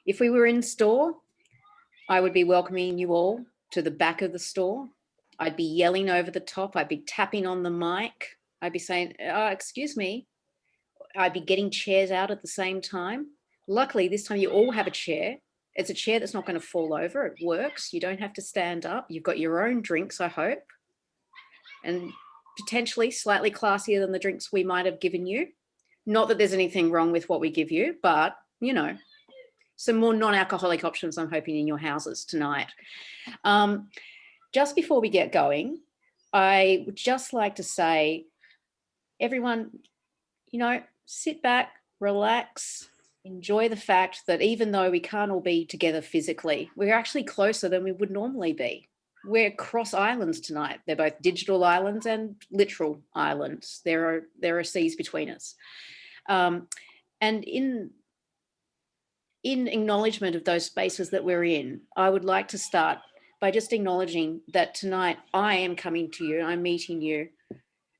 If we were in store, I would be welcoming you all to the back of the store. I'd be yelling over the top. I'd be tapping on the mic. I'd be saying, excuse me. I'd be getting chairs out at the same time. Luckily, this time you all have a chair. It's a chair that's not going to fall over. It works. You don't have to stand up. You've got your own drinks, I hope, and potentially slightly classier than the drinks we might have given you. Not that there's anything wrong with what we give you, but, you know, some more non-alcoholic options, I'm hoping, in your houses tonight. Just before we get going, I would just like to say, everyone, you know, sit back, relax, enjoy the fact that even though we can't all be together physically, we're actually closer than we would normally be. We're across islands tonight. They're both digital islands and literal islands. There are seas between us. And in acknowledgement of those spaces that we're in, I would like to start by just acknowledging that tonight I am coming to you, I'm meeting you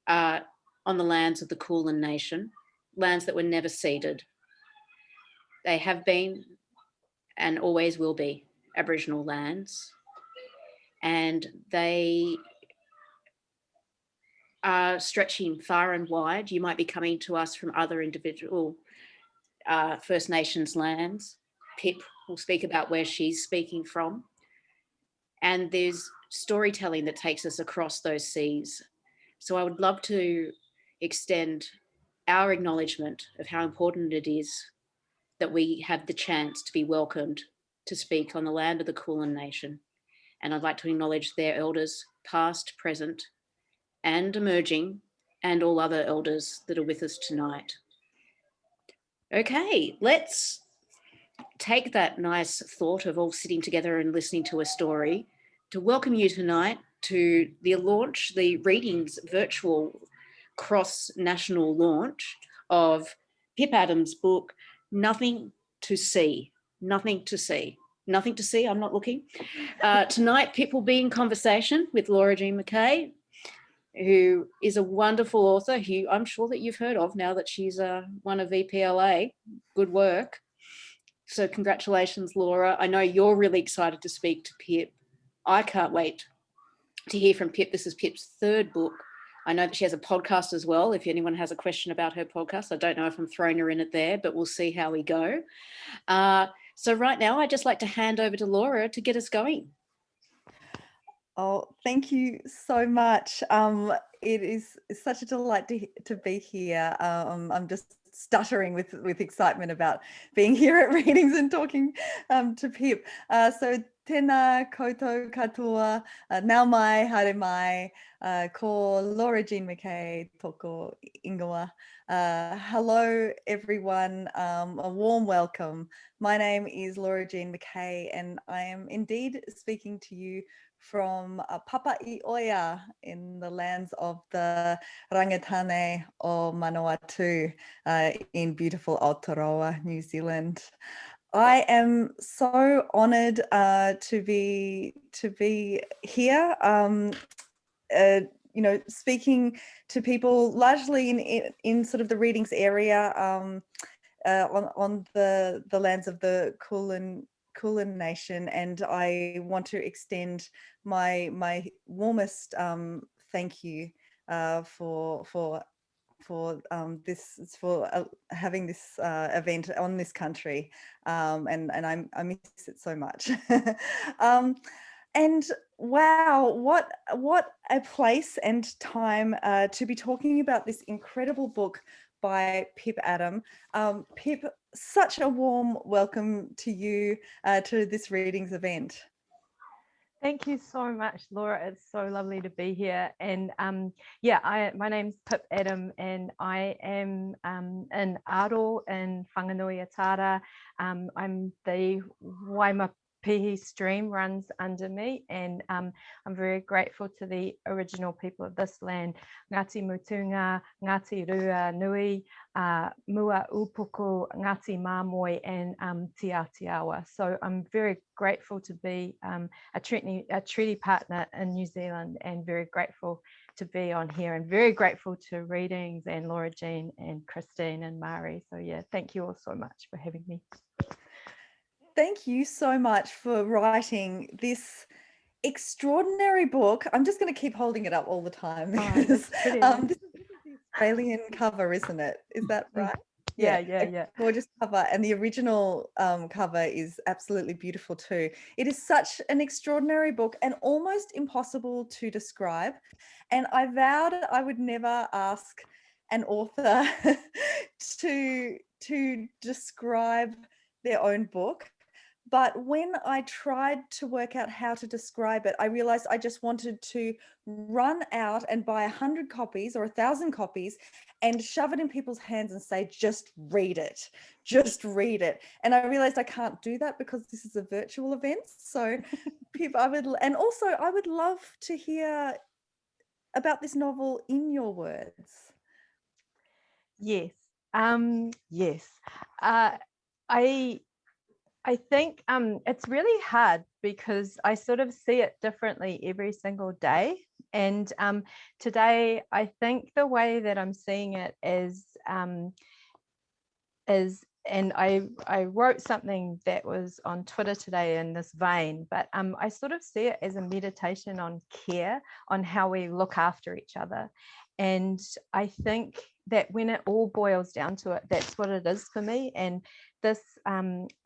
on the lands of the Kulin Nation, lands that were never ceded. They have been and always will be Aboriginal lands, and they are stretching far and wide. You might be coming to us from other individual First Nations lands. Pip will speak about where she's speaking from. And there's storytelling that takes us across those seas. So I would love to extend our acknowledgement of how important it is that we have the chance to be welcomed to speak on the land of the Kulin Nation. And I'd like to acknowledge their elders, past, present, and emerging, and all other elders that are with us tonight. Okay, let's take that nice thought of all sitting together and listening to a story to welcome you tonight to the launch, the Readings virtual cross-national launch of Pip Adam's book, Nothing to See. Nothing to See. Nothing to see, I'm not looking. Tonight, Pip will be in conversation with Laura Jean McKay, who is a wonderful author who I'm sure that you've heard of now that she's one of VPLA. Good work. So congratulations, Laura. I know you're really excited to speak to Pip. I can't wait to hear from Pip. This is Pip's third book. I know that she has a podcast as well. If anyone has a question about her podcast, I don't know if I'm throwing her in it there, but we'll see how we go. So right now, I'd just like to hand over to Laura to get us going. Oh, thank you so much. It is such a delight to be here. I'm just stuttering with excitement about being here at Readings and talking to Pip. So tēnā koutou katoa, nau mai, haere mai, ko Laura Jean McKay toko ingoa. Hello, everyone. A warm welcome. My name is Laura Jean McKay, and I am indeed speaking to you from Papai'oia in the lands of the Rangatane o Manawatu in beautiful Aotearoa, New Zealand. I am so honoured to be here. You know, speaking to people largely in sort of the Readings area on the lands of the Kulin Nation, and I want to extend my warmest thank you for having this event on this country, and I miss it so much. And wow, what a place and time to be talking about this incredible book by Pip Adam. Pip, such a warm welcome to you to this Readings event. Thank you so much, Laura. It's so lovely to be here. And my name's Pip Adam, and I am an aro in Whanganui-a-Tara. I'm the Waimapihi stream runs under me, and I'm very grateful to the original people of this land, Ngāti Mutunga, Ngāti Rua Nui, Mua Upuku, Ngāti Māmoe, and Te Atiawa. So I'm very grateful to be a treaty partner in New Zealand, and very grateful to be on here, and very grateful to Readings and Laura Jean and Christine and Mari. So yeah, thank you all so much for having me. thank you so much for writing this extraordinary book. I'm just going to keep holding it up all the time because It's pretty. this is the Australian cover, isn't it? Is that right? Yeah, a gorgeous cover, and the original cover is absolutely beautiful too. It is such an extraordinary book and almost impossible to describe. And I vowed I would never ask an author to describe their own book. But when I tried to work out how to describe it, I realized I just wanted to run out and buy 100 copies or 1,000 copies and shove it in people's hands and say, just read it, just read it. And I realized I can't do that because this is a virtual event. So Pip, I would love to hear about this novel in your words. Yes. Yes. I think it's really hard because I sort of see it differently every single day. And today, I think the way that I'm seeing it is, and I wrote something that was on Twitter today in this vein, but I sort of see it as a meditation on care, on how we look after each other. And I think that when it all boils down to it, that's what it is for me. And this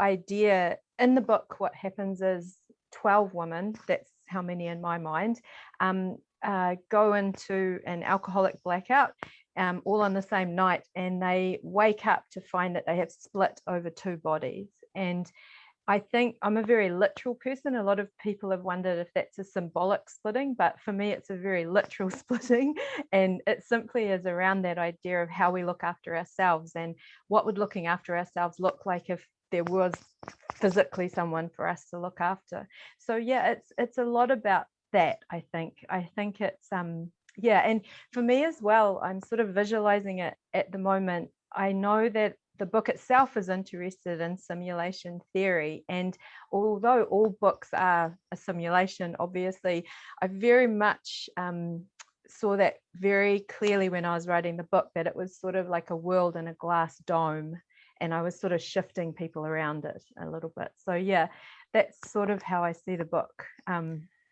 idea in the book, what happens is 12 women, that's how many in my mind, go into an alcoholic blackout all on the same night, and they wake up to find that they have split over two bodies. And I think I'm a very literal person. A lot of people have wondered if that's a symbolic splitting, but for me, it's a very literal splitting. And it simply is around that idea of how we look after ourselves and what would looking after ourselves look like if there was physically someone for us to look after. So yeah, it's a lot about that. I think it's yeah. And for me as well, I'm sort of visualizing it at the moment. I know that the book itself is interested in simulation theory. And although all books are a simulation, obviously, I very much saw that very clearly when I was writing the book, that it was sort of like a world in a glass dome. And I was sort of shifting people around it a little bit. So yeah, that's sort of how I see the book.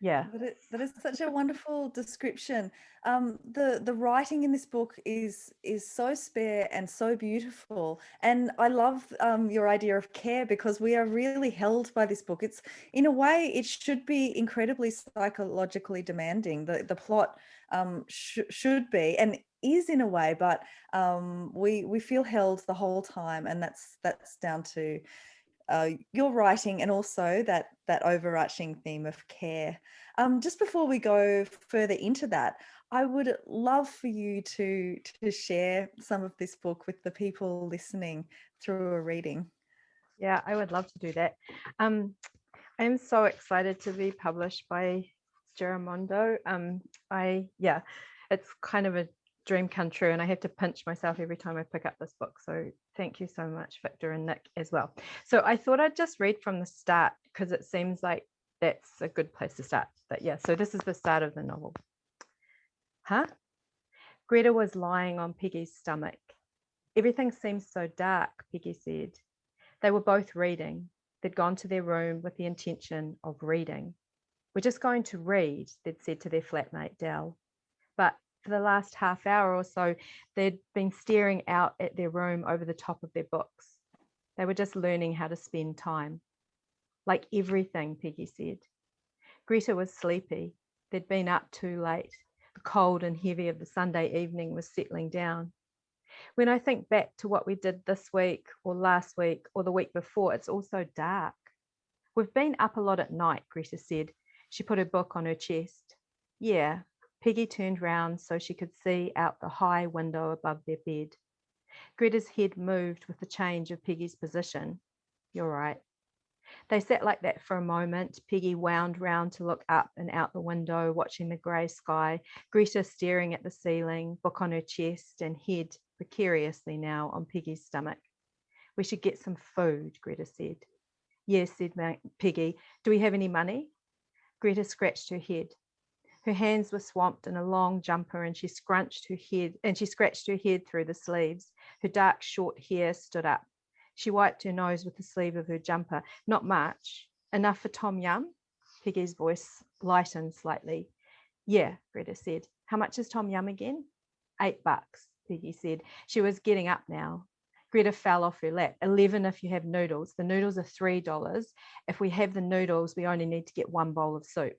Yeah. That is such a wonderful description. The writing in this book is so spare and so beautiful, and I love your idea of care, because we are really held by this book. It's, in a way, it should be incredibly psychologically demanding. The plot should be, and is in a way, but we feel held the whole time, and that's down to your writing, and also that overarching theme of care. Just before we go further into that, I would love for you to share some of this book with the people listening through a reading. Yeah, I would love to do that. I'm so excited to be published by Giramondo. It's kind of a dream come true, and I have to pinch myself every time I pick up this book. So thank you so much, Victor and Nick, as well. So I thought I'd just read from the start, because it seems like that's a good place to start. But yeah, so this is the start of the novel. Greta was lying on Peggy's stomach. Everything seems so dark, Peggy said. They were both reading. They'd gone to their room with the intention of reading. We're just going to read, they'd said to their flatmate, Dell. But for the last half hour or so, they'd been staring out at their room over the top of their books. They were just learning how to spend time. Like everything, Peggy said. Greta was sleepy. They'd been up too late. The cold and heavy of the Sunday evening was settling down. When I think back to what we did this week or last week or the week before, it's all so dark. We've been up a lot at night, Greta said. She put her book on her chest. Yeah. Peggy turned round so she could see out the high window above their bed. Greta's head moved with the change of Peggy's position. You're right. They sat like that for a moment. Peggy wound round to look up and out the window, watching the grey sky, Greta staring at the ceiling, book on her chest, and head precariously now on Peggy's stomach. We should get some food, Greta said. Yes, said Peggy. Do we have any money? Greta scratched her head. Her hands were swamped in a long jumper, and she scratched her head through the sleeves. Her dark short hair stood up. She wiped her nose with the sleeve of her jumper. Not much. Enough for tom yum? Piggy's voice lightened slightly. Yeah, Greta said. How much is tom yum again? $8, Piggy said. She was getting up now. Greta fell off her lap. 11 if you have noodles. The noodles are $3. If we have the noodles, we only need to get one bowl of soup.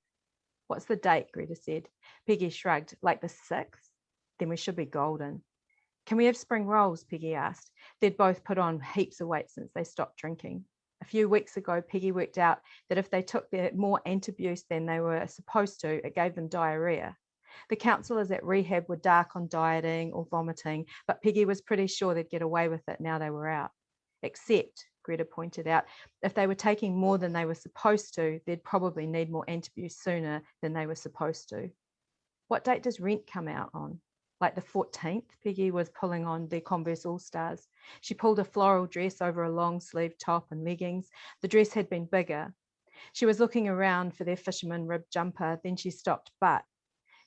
What's the date? Greta said. Piggy shrugged. Like the 6th? Then we should be golden. Can we have spring rolls? Piggy asked. They'd both put on heaps of weight since they stopped drinking. A few weeks ago, Piggy worked out that if they took their more antabuse than they were supposed to, it gave them diarrhea. The counsellors at rehab were dark on dieting or vomiting, but Piggy was pretty sure they'd get away with it now they were out. Except, Greta pointed out, if they were taking more than they were supposed to, they'd probably need more antabuse sooner than they were supposed to. What date does rent come out on? Like the 14th, Piggy was pulling on their Converse All-Stars. She pulled a floral dress over a long sleeve top and leggings. The dress had been bigger. She was looking around for their fisherman rib jumper, then she stopped, but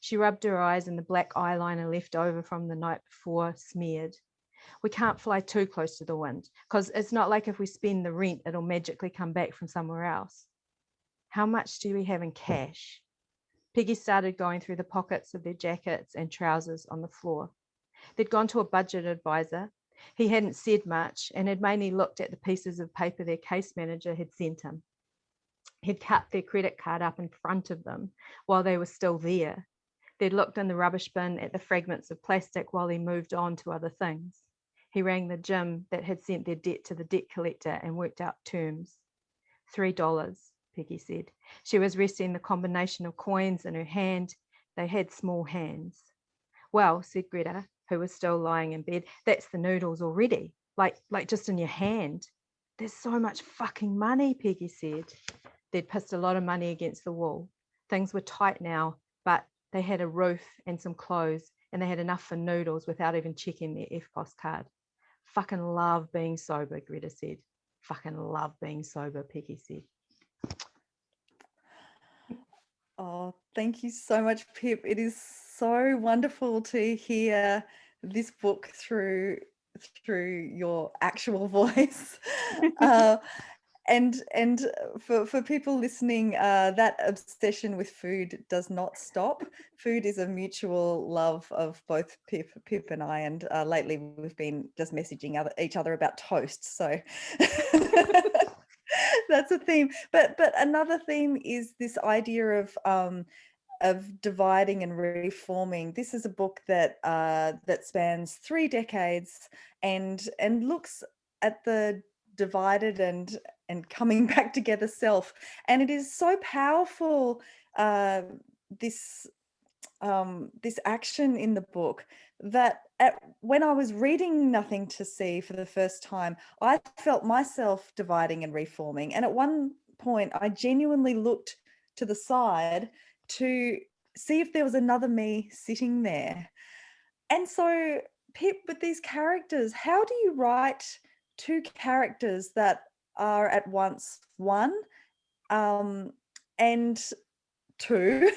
she rubbed her eyes and the black eyeliner left over from the night before smeared. We can't fly too close to the wind, because it's not like if we spend the rent, it'll magically come back from somewhere else. How much do we have in cash? Piggy started going through the pockets of their jackets and trousers on the floor. They'd gone to a budget advisor. He hadn't said much and had mainly looked at the pieces of paper their case manager had sent him. He'd cut their credit card up in front of them while they were still there. They'd looked in the rubbish bin at the fragments of plastic while he moved on to other things. He rang the gym that had sent their debt to the debt collector and worked out terms. $3. Piggy said. She was resting the combination of coins in her hand. They had small hands. Well, said Greta, who was still lying in bed, that's the noodles already, like just in your hand. There's so much fucking money, Piggy said. They'd pissed a lot of money against the wall. Things were tight now, but they had a roof and some clothes, and they had enough for noodles without even checking their EFTPOS card. Fucking love being sober, Greta said. Fucking love being sober, Piggy said. Oh, thank you so much, Pip. It is so wonderful to hear this book through your actual voice. And for people listening, that obsession with food does not stop. Food is a mutual love of both Pip and I, and lately we've been just messaging each other about toast. So that's a theme. But another theme is this idea of dividing and reforming. This is a book that spans 3 decades and looks at the divided and coming back together self, and it is so powerful, this action in the book, that when I was reading Nothing to See for the first time, I felt myself dividing and reforming, and at one point I genuinely looked to the side to see if there was another me sitting there. And so, Pip, with these characters, how do you write 2 characters that are at once one and 2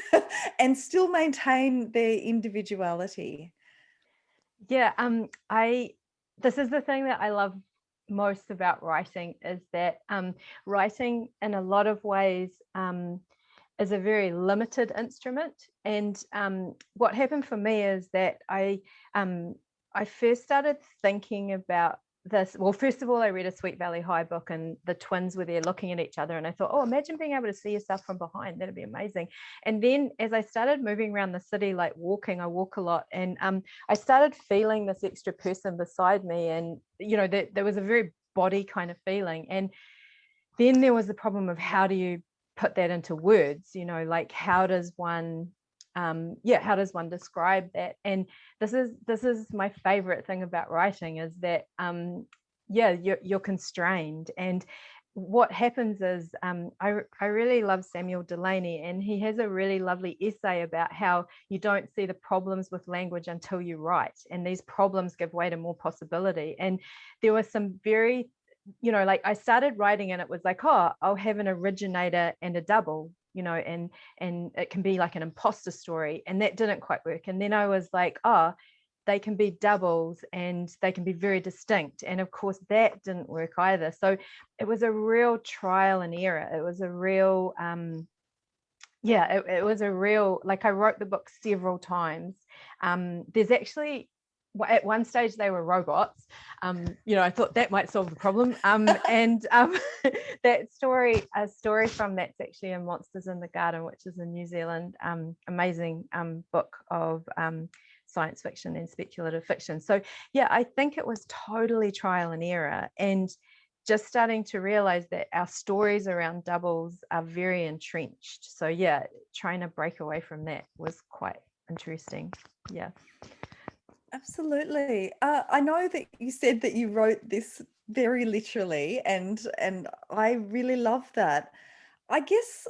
and still maintain their individuality? Yeah, this is the thing that I love most about writing, is that writing in a lot of ways is a very limited instrument. And what happened for me is that I first started thinking about this. Well, first of all, I read a Sweet Valley High book and the twins were there looking at each other, and I thought, oh, imagine being able to see yourself from behind. That'd be amazing. And then as I started moving around the city, like walking, I walk a lot, and I started feeling this extra person beside me, and there was a very body kind of feeling. And then there was the problem of, how do you put that into words? Like, how does one describe that? And this is my favorite thing about writing, is that you're constrained. And what happens is, I really love Samuel Delaney, and he has a really lovely essay about how you don't see the problems with language until you write, and these problems give way to more possibility. And there were some very, like, I started writing and it was like, oh, I'll have an originator and a double, and it can be like an imposter story, and that didn't quite work. And then I was like, oh, they can be doubles and they can be very distinct. And of course that didn't work either. So it was a real trial and error. It was a real, it was a real, like, I wrote the book several times. There's actually, at one stage they were robots. I thought that might solve the problem. That story, a story from that's actually in Monsters in the Garden, which is a New Zealand amazing book of science fiction and speculative fiction. So yeah, I think it was totally trial and error, and just starting to realize that our stories around doubles are very entrenched. So yeah, trying to break away from that was quite interesting. Yeah. Absolutely. I know that you said that you wrote this very literally, and I really love that. I guess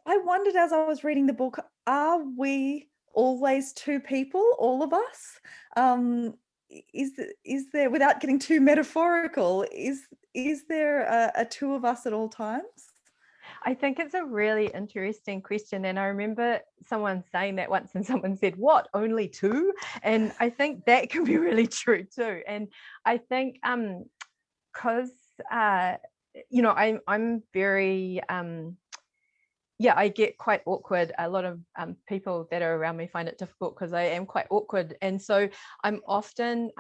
I wondered as I was reading the book, are we always two people, all of us? Is there, without getting too metaphorical, is there a two of us at all times? I think it's a really interesting question. And I remember someone saying that once, and someone said, what, only two? And I think that can be really true too. And I think because I'm very I get quite awkward. A lot of people that are around me find it difficult because I am quite awkward. And so I'm often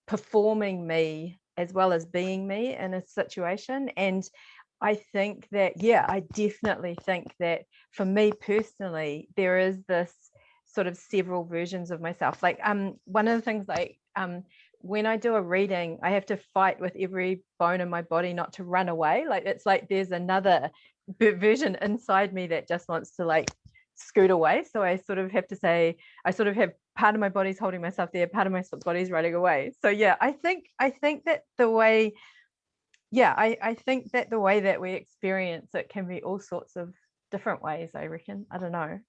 performing me as well as being me in a situation. And I think that, I definitely think that for me personally, there is this sort of several versions of myself. Like one of the things, like when I do a reading, I have to fight with every bone in my body not to run away. Like it's like there's another version inside me that just wants to like scoot away. So I sort of have to say, I sort of have part of my body's holding myself there, part of my body's running away. So yeah, I think that the way, I think that the way that we experience it can be all sorts of different ways, I reckon. I don't know.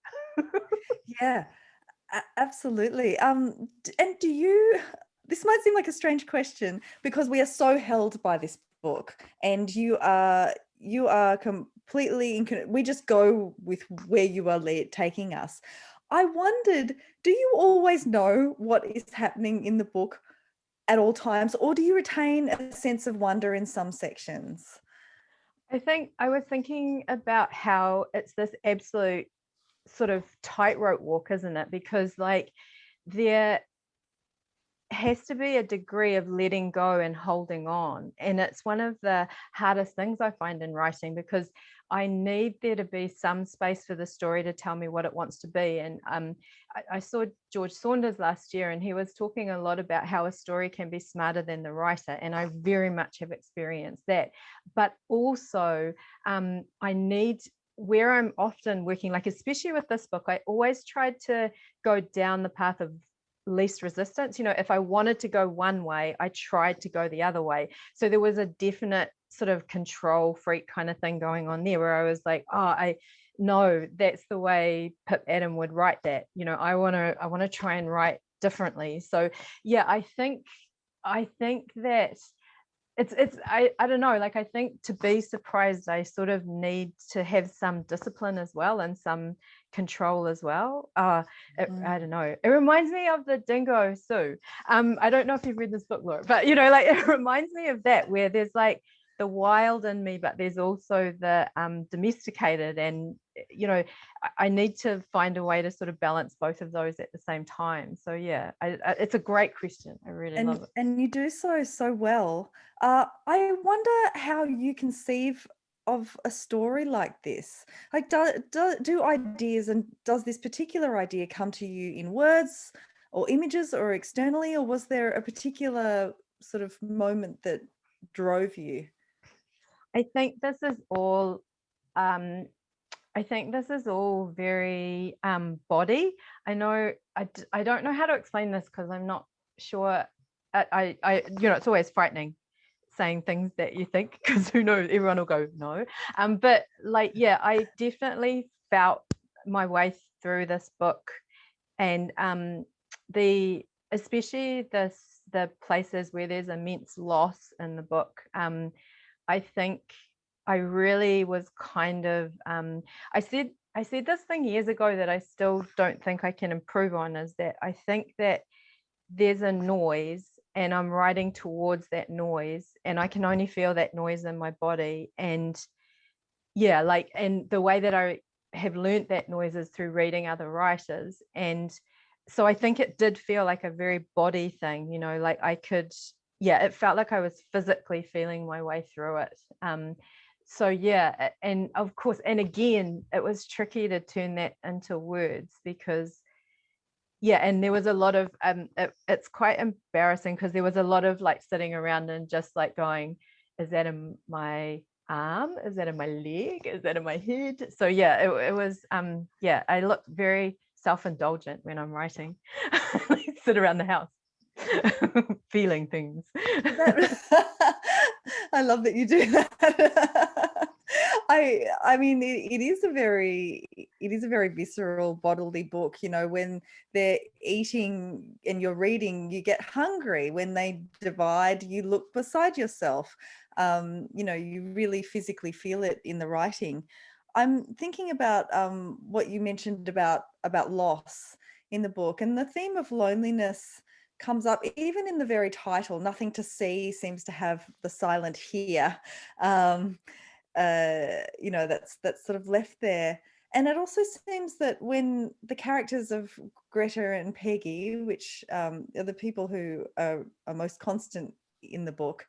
Yeah, absolutely. And do you, this might seem like a strange question because we are so held by this book, and you are completely, we just go with where you are taking us. I wondered, do you always know what is happening in the book at all times, or do you retain a sense of wonder in some sections? I think I was thinking about how it's this absolute sort of tightrope walk, isn't it? Because like there has to be a degree of letting go and holding on. And it's one of the hardest things I find in writing, because I need there to be some space for the story to tell me what it wants to be. And I saw George Saunders last year, and he was talking a lot about how a story can be smarter than the writer. And I very much have experienced that. But also I need, where I'm often working, like especially with this book, I always tried to go down the path of least resistance. If I wanted to go one way, I tried to go the other way. So there was a definite sort of control freak kind of thing going on there, where I was like, I know that's the way Pip Adam would write that. I want to try and write differently. So yeah, I think that I don't know, like I think to be surprised, I sort of need to have some discipline as well, and some control as well. I don't know, it reminds me of the Dingo Sue. I don't know if you've read this book, Laura, but like it reminds me of that, where there's like the wild in me, but there's also the domesticated, and I need to find a way to sort of balance both of those at the same time. So yeah, it's a great question. I really love it. And you do so well. I wonder how you conceive of a story like this. Like, do ideas, and does this particular idea come to you in words or images or externally, or was there a particular sort of moment that drove you? I think this is all very body. I know I don't know how to explain this, because I'm not sure. I it's always frightening saying things that you think, because who knows, everyone will go no. But like, yeah, I definitely felt my way through this book, and especially the places where there's immense loss in the book. I think I really was kind of, I said this thing years ago that I still don't think I can improve on, is that I think that there's a noise and I'm writing towards that noise and I can only feel that noise in my body. And yeah, like, and the way that I have learnt that noise is through reading other writers. And so I think it did feel like a very body thing, you know, like I could, yeah, it felt like I was physically feeling my way through it. So yeah, and of course, and again, it was tricky to turn that into words because yeah, and there was a lot of it's quite embarrassing because there was a lot of like sitting around and just like going, is that in my arm, is that in my leg, is that in my head? So yeah, it was yeah, I look very self-indulgent when I'm writing. Like, sit around the house feeling things. I love that you do that. I mean it is a very visceral bodily book, you know. When they're eating and you're reading, you get hungry. When they divide, you look beside yourself. You know, you really physically feel it in the writing. I'm thinking about what you mentioned about loss in the book, and the theme of loneliness comes up even in the very title. Nothing to see seems to have the silent here. You know, that's sort of left there. And it also seems that when the characters of Greta and Peggy, which are the people who are most constant in the book,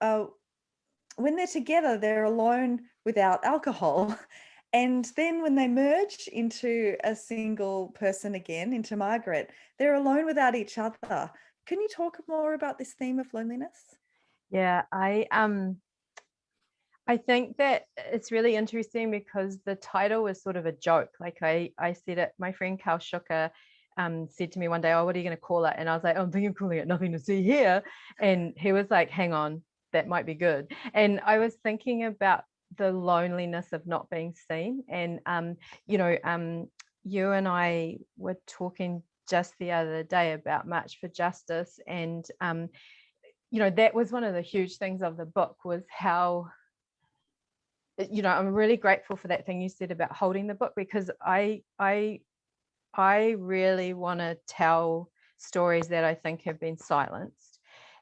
when they're together, they're alone without alcohol. And then when they merge into a single person again, into Margaret, they're alone without each other. Can you talk more about this theme of loneliness? Yeah, I think that it's really interesting because the title was sort of a joke. Like I said it, my friend Carl Schucker said to me one day, oh, what are you going to call it? And I was like, oh, I'm thinking of calling it Nothing to See Here. And he was like, hang on, that might be good. And I was thinking about the loneliness of not being seen. And, you know, you and I were talking just the other day about March for Justice. And, you know, that was one of the huge things of the book was how, you know, I'm really grateful for that thing you said about holding the book, because I really want to tell stories that I think have been silenced,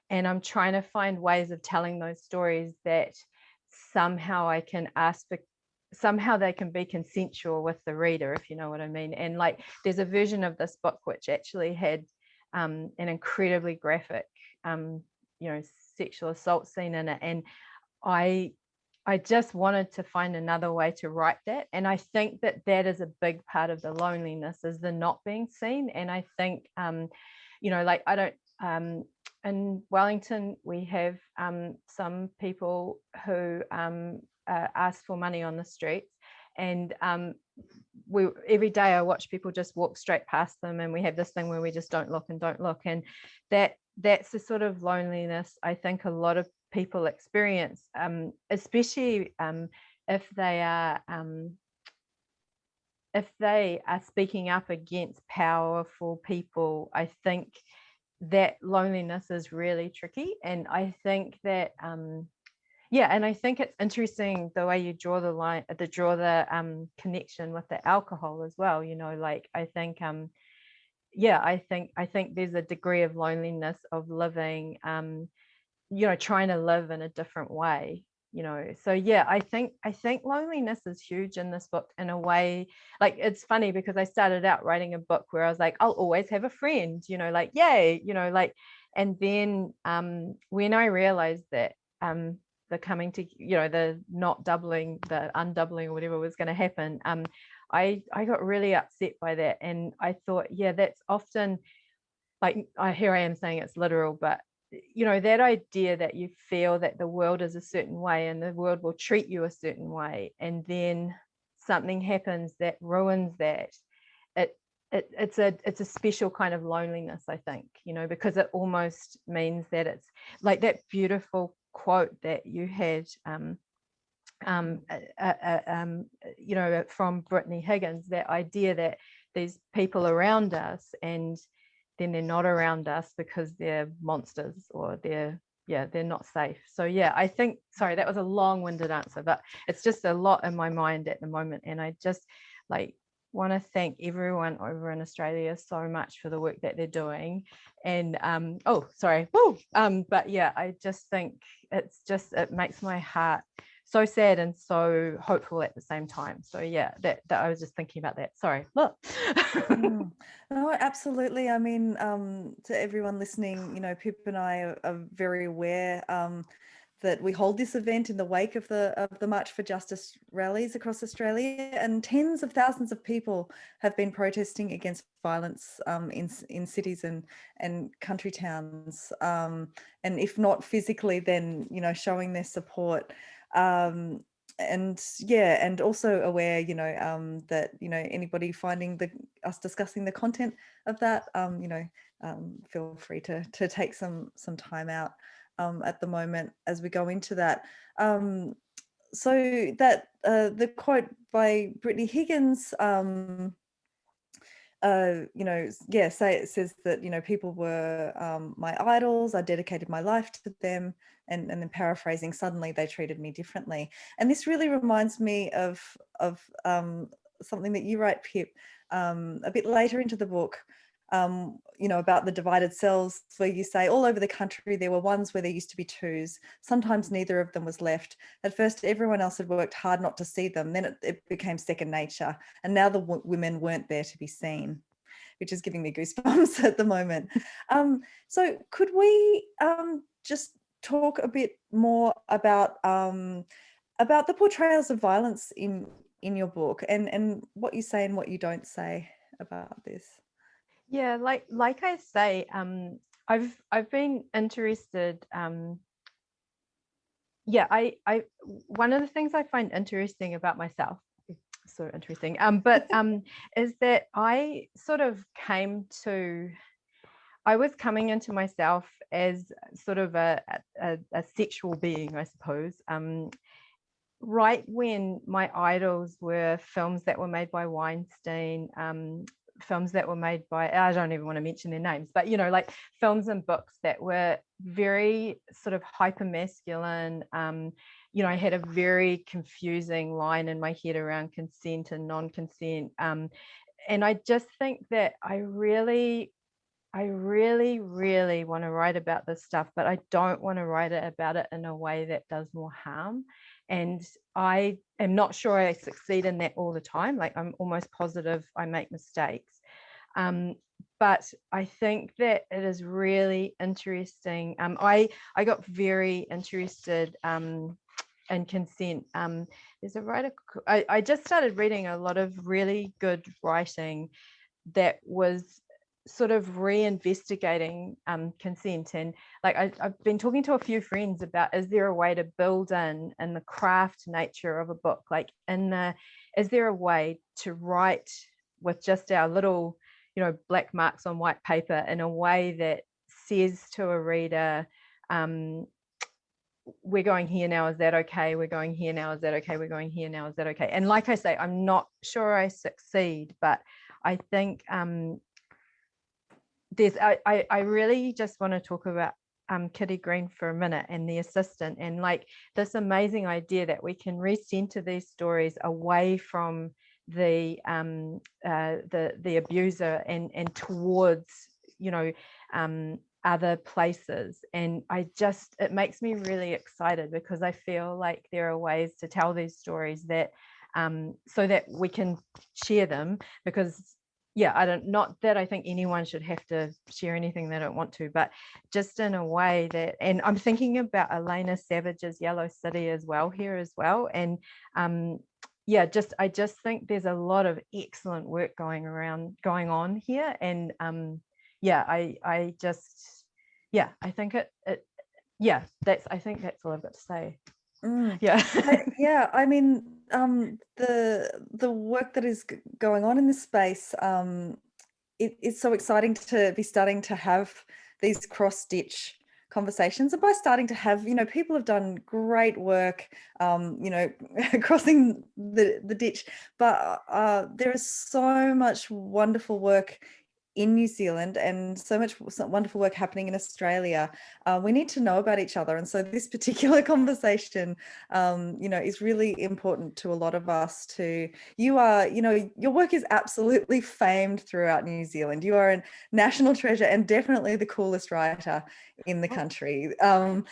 and I'm trying to find ways of telling those stories that somehow I can ask for, somehow they can be consensual with the reader, if you know what I mean. And like there's a version of this book which actually had an incredibly graphic you know, sexual assault scene in it, and I just wanted to find another way to write that. And I think that that is a big part of the loneliness, is the not being seen. And I think, you know, like I don't, in Wellington, we have some people who ask for money on the streets. And every day I watch people just walk straight past them. And we have this thing where we just don't look and don't look. And that's the sort of loneliness I think a lot of people experience, especially if they are speaking up against powerful people. I think that loneliness is really tricky, and I think that yeah, and I think it's interesting the way you draw the connection with the alcohol as well. You know, like I think yeah, I think there's a degree of loneliness of living, you know, trying to live in a different way, you know. So yeah, I think loneliness is huge in this book in a way. Like it's funny because I started out writing a book where I was like, I'll always have a friend, you know, like yay, you know, like, and then when I realized that the coming to, you know, the not doubling, the undoubling or whatever was going to happen, I got really upset by that. And I thought, yeah, that's often like, here I am saying it's literal, but you know, that idea that you feel that the world is a certain way and the world will treat you a certain way, and then something happens that ruins that, it's a special kind of loneliness, I think, you know, because it almost means that it's like that beautiful quote that you had you know, from Brittany Higgins, that idea that there's people around us and then they're not around us because they're monsters or they're not safe. So yeah, I think, sorry, that was a long-winded answer, but it's just a lot in my mind at the moment. And I just like, want to thank everyone over in Australia so much for the work that they're doing. And but yeah, I just think it makes my heart so sad and so hopeful at the same time. So yeah, that I was just thinking about that. Sorry. Look. No, absolutely. I mean, to everyone listening, Pip and I are very aware that we hold this event in the wake of the March for Justice rallies across Australia, and tens of thousands of people have been protesting against violence in cities and country towns, and if not physically, then showing their support. And also aware, that anybody finding us discussing the content of that, feel free to take some time out at the moment as we go into that. So that the quote by Brittany Higgins, it says that people were my idols. I dedicated my life to them, and then paraphrasing, suddenly they treated me differently. And this really reminds me of something that you write, Pip, a bit later into the book. About the divided cells, where you say all over the country there were ones where there used to be twos. Sometimes neither of them was left. At first, everyone else had worked hard not to see them. Then it became second nature. And now the women weren't there to be seen, which is giving me goosebumps at the moment. So could we just talk a bit more about the portrayals of violence in your book, and what you say and what you don't say about this? Yeah, like I say, I've been interested. I one of the things I find interesting about myself, so interesting, is that I sort of I was coming into myself as sort of a sexual being, I suppose. Right when my idols were films that were made by Weinstein, films that were made by, I don't even want to mention their names, but like films and books that were very sort of hyper masculine. I had a very confusing line in my head around consent and non-consent, and I just think that I really want to write about this stuff, but I don't want to write about it in a way that does more harm. And I am not sure I succeed in that all the time. Like, I'm almost positive I make mistakes. But I think that it is really interesting. I got very interested in consent. There's a writer, I just started reading a lot of really good writing that was sort of reinvestigating consent. And like I've been talking to a few friends about, is there a way to build in the craft nature of a book, like is there a way to write with just our little black marks on white paper in a way that says to a reader, we're going here now, is that okay? We're going here now, is that okay? We're going here now, is that okay? And like I say, I'm not sure I succeed, but I think I really just want to talk about Kitty Green for a minute, and the assistant, and like this amazing idea that we can recenter these stories away from the abuser and towards other places. And it makes me really excited, because I feel like there are ways to tell these stories that so that we can share them, because not that I think anyone should have to share anything they don't want to, but just in a way that, and I'm thinking about Elena Savage's Yellow City as well here as well. And I just think there's a lot of excellent work going on here. And I think I think that's all I've got to say. Yeah, I mean, the work that is going on in this space, it's so exciting to be starting to have these cross-stitch conversations. And by starting to have, people have done great work, crossing the ditch, but there is so much wonderful work in New Zealand and so much wonderful work happening in Australia. We need to know about each other. And so this particular conversation, is really important to a lot of us your work is absolutely famed throughout New Zealand. You are a national treasure and definitely the coolest writer in the country. And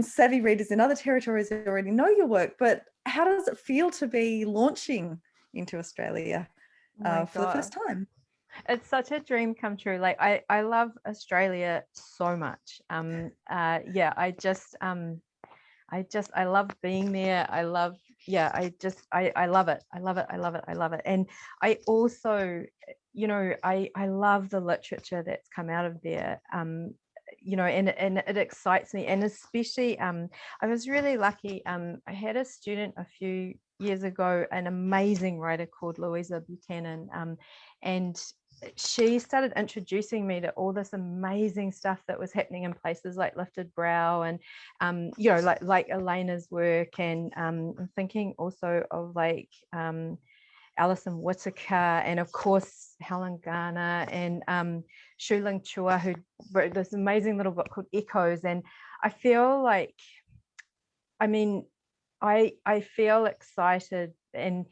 savvy readers in other territories already know your work, but how does it feel to be launching into Australia for the first time? It's such a dream come true. Like I love Australia so much. I love being there. I love it. I love it. And I also, I love the literature that's come out of there. And it excites me. And especially, I was really lucky. I had a student a few years ago, an amazing writer called Louisa Buchanan, and she started introducing me to all this amazing stuff that was happening in places like Lifted Brow and like Elena's work, and I'm thinking also of like Alison Whitaker, and of course Helen Garner and Shuling Chua, who wrote this amazing little book called Echoes. And I feel like, I feel excited, and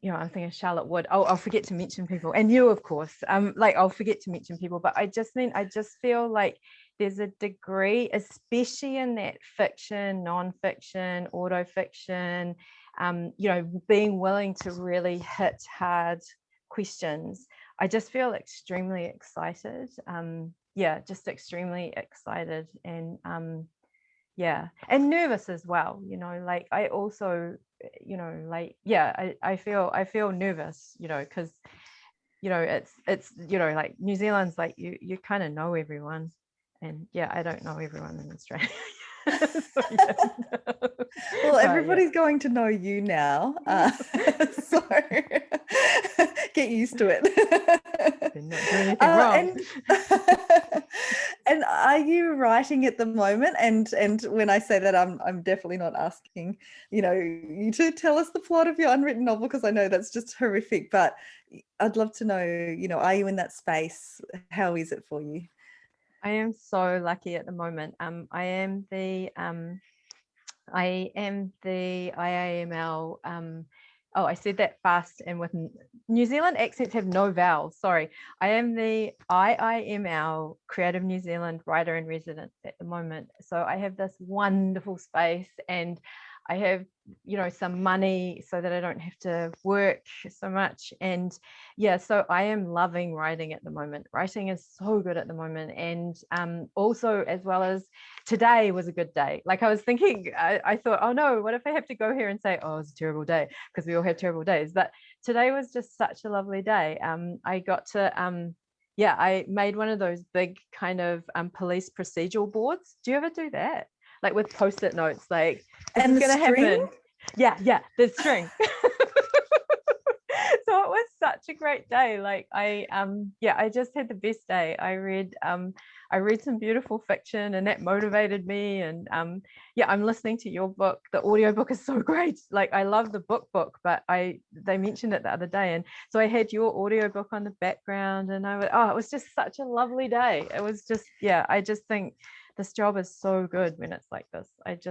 I'm thinking Charlotte Wood. I'll forget to mention people, and you, of course. I'll forget to mention people, but I just feel like there's a degree, especially in that fiction, non-fiction, autofiction, being willing to really hit hard questions. I just feel extremely excited. Just extremely excited, and and nervous as well. I also, I feel nervous, because it's like New Zealand's like you kind of know everyone, and I don't know everyone in Australia. Well, everybody's going to know you now, so get used to it. They're not doing anything wrong. And are you writing at the moment? And when I say that, I'm definitely not asking you to tell us the plot of your unwritten novel, because I know that's just horrific, but I'd love to know, are you in that space? How is it for you? I am so lucky at the moment. I am the IAML. I said that fast, and with New Zealand accents have no vowels. Sorry. I am the IIML Creative New Zealand Writer in Residence at the moment. So I have this wonderful space, and I have, some money so that I don't have to work so much. And so I am loving writing at the moment. Writing is so good at the moment. And also, as well as today was a good day. Like I was thinking, I thought, oh no, what if I have to go here and say, oh, it's a terrible day, because we all have terrible days. But today was just such a lovely day. I got to, I made one of those big kind of police procedural boards. Do you ever do that? Like with post-it notes, like, this is going to happen. Yeah, the string. So it was such a great day. Like I just had the best day. I read some beautiful fiction, and that motivated me. And I'm listening to your book. The audiobook is so great. Like I love the book, but they mentioned it the other day, and so I had your audiobook on the background, and it was just such a lovely day. It was just, I just think this job is so good when it's like this. It's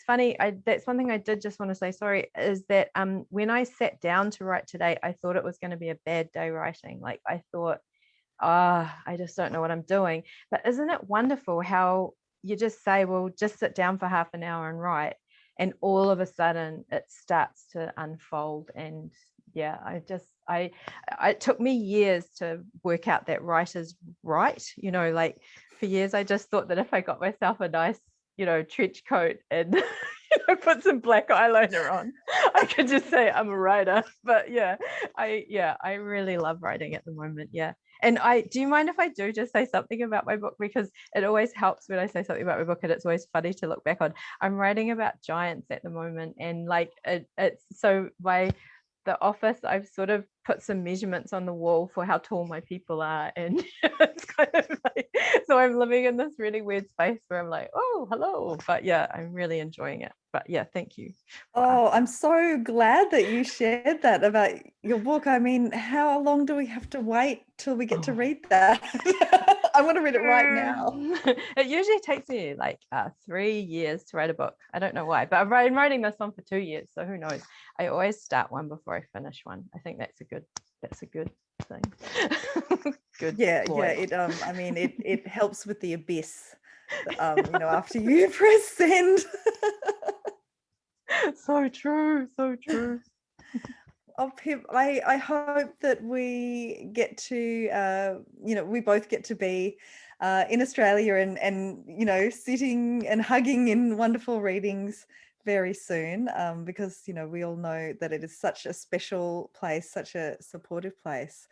funny. That's one thing I did just want to say, sorry, is that when I sat down to write today, I thought it was going to be a bad day writing. Like I thought, I just don't know what I'm doing. But isn't it wonderful how you just say, well, just sit down for half an hour and write, and all of a sudden it starts to unfold. And it took me years to work out that writers write, like for years I just thought that if I got myself a nice, trench coat and put some black eyeliner on, I could just say I'm a writer. But I really love writing at the moment. And do you mind if I do just say something about my book, because it always helps when I say something about my book, and it's always funny to look back on. I'm writing about giants at the moment, and like it's so the office, I've sort of put some measurements on the wall for how tall my people are, and it's kind of like, so I'm living in this really weird space where I'm like, oh, hello, but yeah, I'm really enjoying it. But yeah, thank you. Oh, I'm so glad that you shared that about your book. I mean, how long do we have to wait till we get to read that? I want to read it right now. It usually takes me like 3 years to write a book. I don't know why, but I've been writing this one for 2 years, so who knows? I always start one before I finish one. I think that's a good thing. Good. Yeah, ploy. it I mean it helps with the abyss. You know, after you press send. So true, so true. Oh, Pip, I hope that we get to, you know, we both get to be in Australia and, you know, sitting and hugging in wonderful readings very soon, because, you know, we all know that it is such a special place, such a supportive place.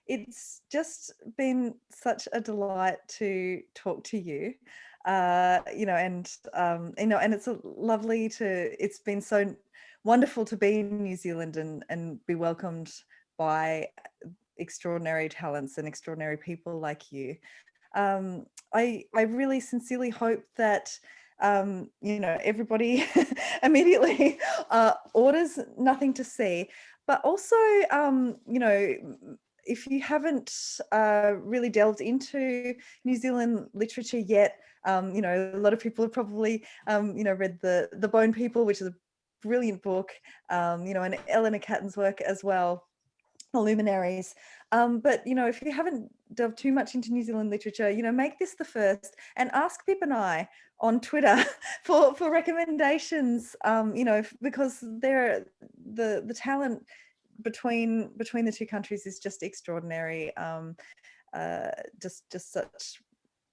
It's just been such a delight to talk to you. You know, and it's it's been so wonderful to be in New Zealand and be welcomed by extraordinary talents and extraordinary people like you. I really sincerely hope that you know, everybody immediately orders Nothing to See, but also you know, if you haven't really delved into New Zealand literature yet, you know, a lot of people have probably you know, read the Bone People, which is a brilliant book, you know, and Eleanor Catton's work as well, The Luminaries. But, you know, if you haven't delved too much into New Zealand literature, you know, make this the first and ask Pip and I on Twitter for recommendations, you know, because the talent between the two countries is just extraordinary. Just such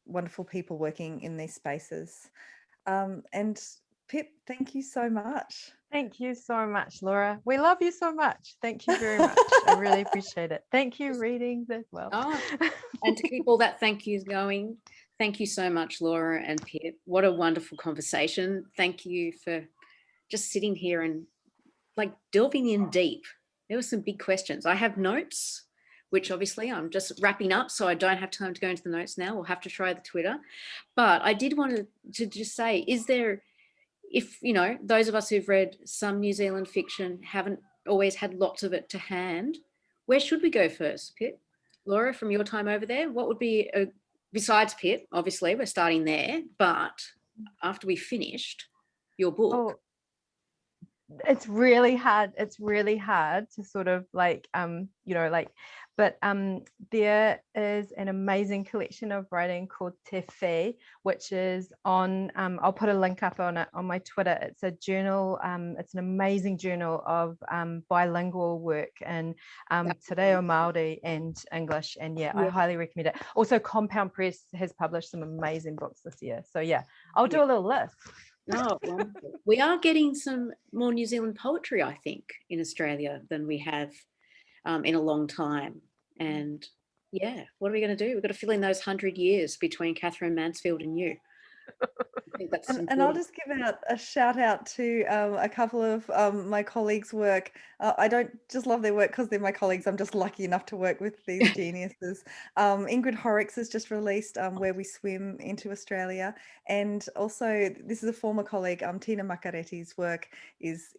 wonderful people working in these spaces. And Pip, thank you so much. Thank you so much, Laura. We love you so much. Thank you very much. I really appreciate it. Thank you, Readings, as well. Oh, and to keep all that thank yous going, thank you so much, Laura and Pip. What a wonderful conversation. Thank you for just sitting here and like delving in deep. There were some big questions. I have notes, which obviously I'm just wrapping up, so I don't have time to go into the notes now. We'll have to try the Twitter. But I did want to just say, is there, if, you know, those of us who've read some New Zealand fiction haven't always had lots of it to hand, where should we go first, Pip? Laura, from your time over there, what would be, besides Pip, obviously we're starting there, but after we finished your book? Oh, it's really hard to sort of like you know, like, but there is an amazing collection of writing called Te Whē, which is on I'll put a link up on it on my Twitter. It's a journal, it's an amazing journal of bilingual work in Te Reo Māori and English, and yeah, I highly recommend it. Also, Compound Press has published some amazing books this year, so yeah, I'll do a little list. Oh, wonderful. We are getting some more New Zealand poetry, I think, in Australia than we have in a long time. And yeah, what are we going to do? We've got to fill in those 100 years between Catherine Mansfield and you. I think that's and I'll just give out a shout out to a couple of my colleagues' work. I don't just love their work because they're my colleagues. I'm just lucky enough to work with these geniuses. Ingrid Horrocks has just released Where We Swim into Australia. And also, this is a former colleague, Tina Makaretti's work is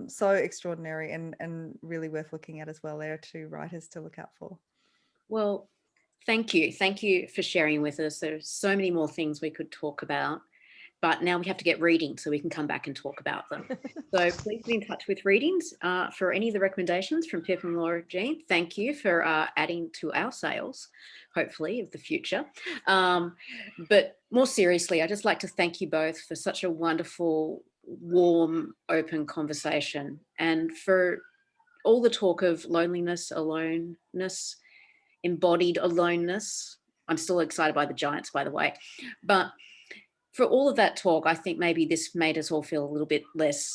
so extraordinary and really worth looking at as well. There are two writers to look out for. Well, thank you. Thank you for sharing with us. There's so many more things we could talk about, but now we have to get reading so we can come back and talk about them. So please be in touch with Readings for any of the recommendations from Pip and Laura Jean. Thank you for adding to our sales, hopefully, of the future. But more seriously, I'd just like to thank you both for such a wonderful, warm, open conversation, and for all the talk of loneliness, aloneness, embodied aloneness. I'm still excited by the giants, by the way. But for all of that talk, I think maybe this made us all feel a little bit less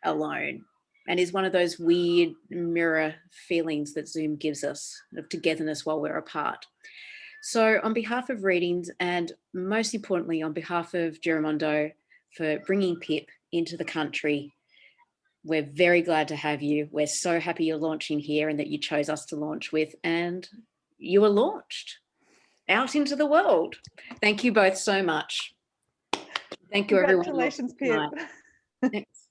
alone, and is one of those weird mirror feelings that Zoom gives us of togetherness while we're apart. So on behalf of Readings, and most importantly on behalf of Giramondo for bringing Pip into the country, we're very glad to have you. We're so happy you're launching here and that you chose us to launch with, and you were launched out into the world. Thank you both so much. Thank you, everyone. Congratulations, Pip. Thanks.